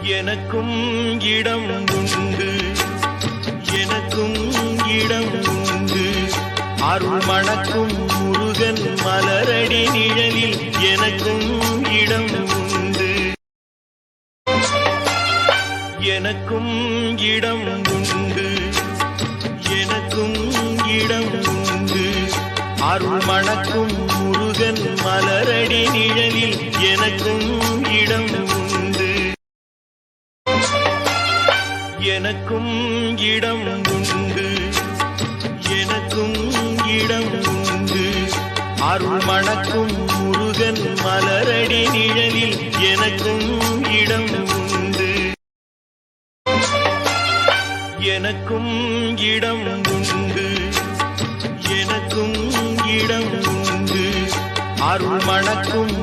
எனக்கும் இடம் உண்டு, எனக்கும் இடம் உண்டு. அருள் மணக்கும் முருகன் மலரடி நிழலில் எனக்கும் இடம் உண்டு. எனக்கும் இடம் உண்டு, எனக்கும் இடம் உண்டு. அருள் மணக்கும் முருகன் மலரடி நிழலில் எனக்கும் இடம் உண்டு. எனக்கும் இடம் உண்டு, எனக்கும் இடம் உண்டு. அருள் மணக்கும் முருகன் மலரடி நிழலில் எனக்கும் இடம் உண்டு. எனக்கும் இடம் உண்டு, எனக்கும் இடம் உண்டு. அருள் மணக்கும்